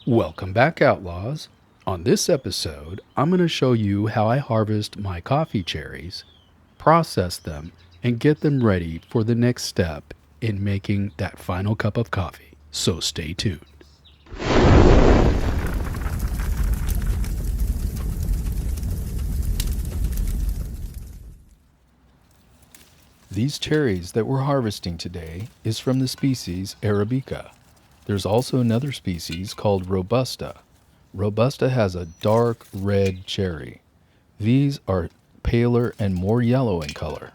Welcome back, Outlaws. On this episode, I'm going to show you how I harvest my coffee cherries, process them, and get them ready for the next step in making that final cup of coffee. So stay tuned. These cherries that we're harvesting today is from the species Arabica. There's also another species called Robusta. Robusta has a dark red cherry. These are paler and more yellow in color.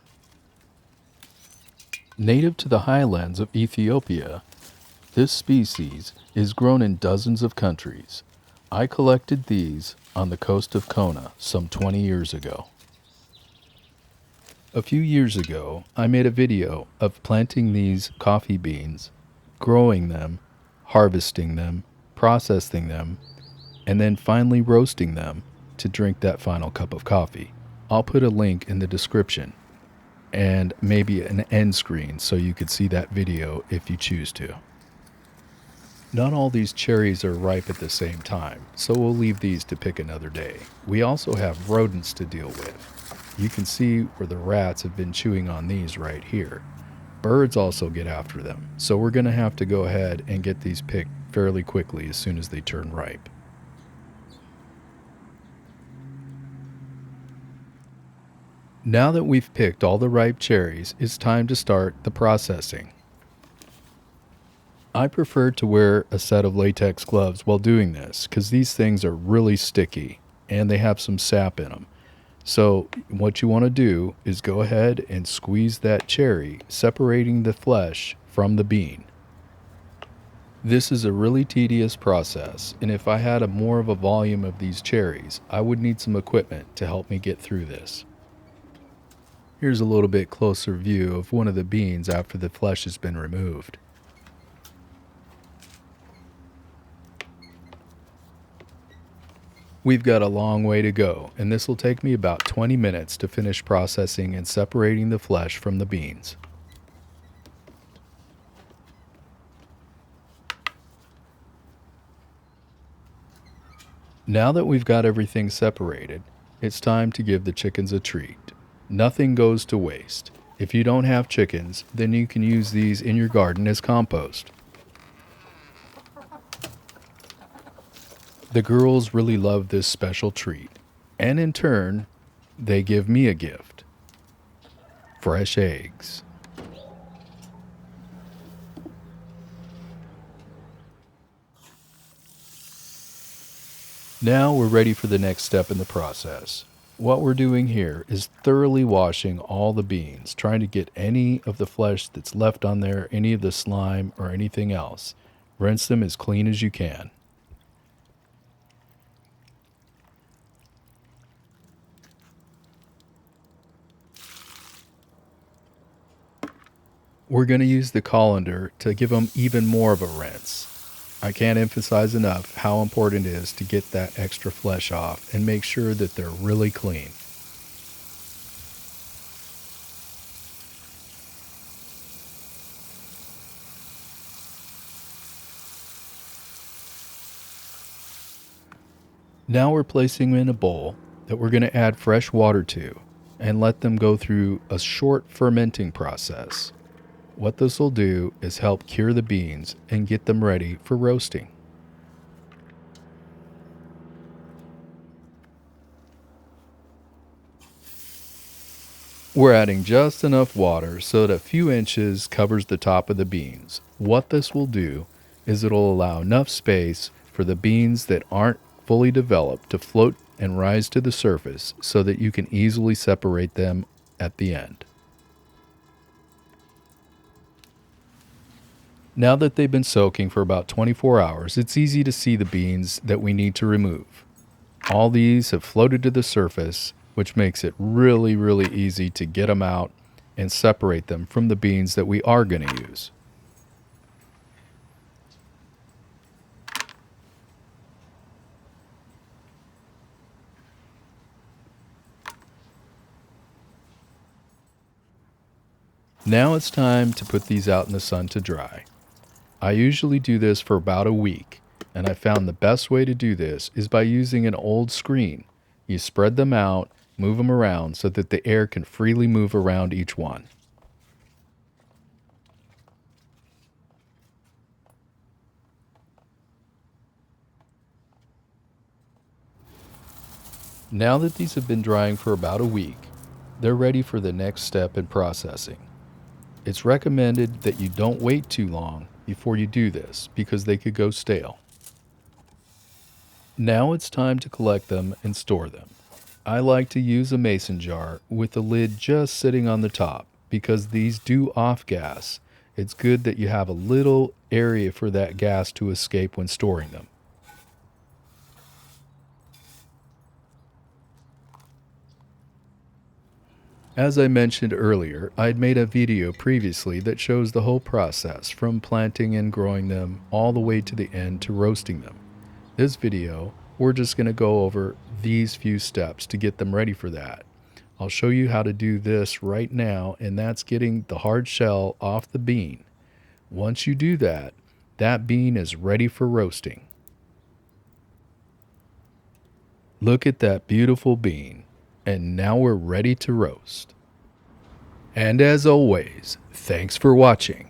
Native to the highlands of Ethiopia, this species is grown in dozens of countries. I collected these on the coast of Kona some 20 years ago. A few years ago, I made a video of planting these coffee beans, growing them, harvesting them, processing them, and then finally roasting them to drink that final cup of coffee. I'll put a link in the description and maybe an end screen so you could see that video if you choose to. Not all these cherries are ripe at the same time, so we'll leave these to pick another day. We also have rodents to deal with. You can see where the rats have been chewing on these right here. Birds also get after them, so we're going to have to go ahead and get these picked fairly quickly as soon as they turn ripe. Now that we've picked all the ripe cherries, it's time to start the processing. I prefer to wear a set of latex gloves while doing this because these things are really sticky and they have some sap in them. So what you want to do is go ahead and squeeze that cherry, separating the flesh from the bean. This is a really tedious process, and if I had more of a volume of these cherries, I would need some equipment to help me get through this. Here's a little bit closer view of one of the beans after the flesh has been removed. We've got a long way to go, and this will take me about 20 minutes to finish processing and separating the flesh from the beans. Now that we've got everything separated, it's time to give the chickens a treat. Nothing goes to waste. If you don't have chickens, then you can use these in your garden as compost. The girls really love this special treat, and in turn, they give me a gift. Fresh eggs. Now we're ready for the next step in the process. What we're doing here is thoroughly washing all the beans, trying to get any of the flesh that's left on there, any of the slime or anything else. Rinse them as clean as you can. We're going to use the colander to give them even more of a rinse. I can't emphasize enough how important it is to get that extra flesh off and make sure that they're really clean. Now we're placing them in a bowl that we're going to add fresh water to and let them go through a short fermenting process. What this will do is help cure the beans and get them ready for roasting. We're adding just enough water so that a few inches covers the top of the beans. What this will do is it'll allow enough space for the beans that aren't fully developed to float and rise to the surface so that you can easily separate them at the end. Now that they've been soaking for about 24 hours, it's easy to see the beans that we need to remove. All these have floated to the surface, which makes it really easy to get them out and separate them from the beans that we are going to use. Now it's time to put these out in the sun to dry. I usually do this for about a week, and I found the best way to do this is by using an old screen. You spread them out, move them around so that the air can freely move around each one. Now that these have been drying for about a week, they're ready for the next step in processing. It's recommended that you don't wait too long before you do this because they could go stale. Now it's time to collect them and store them. I like to use a mason jar with the lid just sitting on the top because these do off gas. It's good that you have a little area for that gas to escape when storing them. As I mentioned earlier, I'd made a video previously that shows the whole process from planting and growing them all the way to the end to roasting them. This video, we're just going to go over these few steps to get them ready for that. I'll show you how to do this right now, and that's getting the hard shell off the bean. Once you do that, that bean is ready for roasting. Look at that beautiful bean, and now we're ready to roast. And as always, thanks for watching.